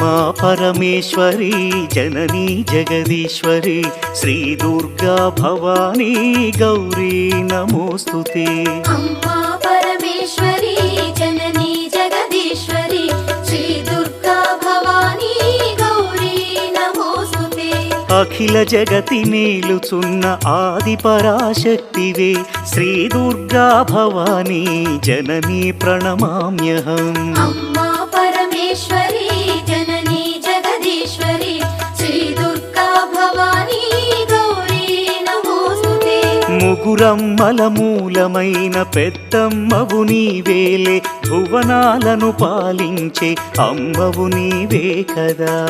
అమ్మా పరమేశ్వరి జననీ జగదీశ్వరి శ్రీ దుర్గా భవానీ గౌరీ నమోస్తుతే అమ్మా పరమేశ్వరి జననీ జగదీశ్వరి శ్రీ దుర్గా భవానీ గౌరీ నమోస్తుతే అఖిల జగతి మేలుచున్న ఆది పరాశక్తివే శ్రీ దుర్గా భవానీ జననీ ప్రణమామ్యహం అమ్మా పరమేశ్వరి జననీ జగదీశ్వరి శ్రీ దుర్గా భవానీ గౌరీ నమోస్తుతే ముగురమ్మల మూలమైన పెద్దమ్మవు నీవేలే భువనాలను పాలించే అమ్మవు నీవే కదా।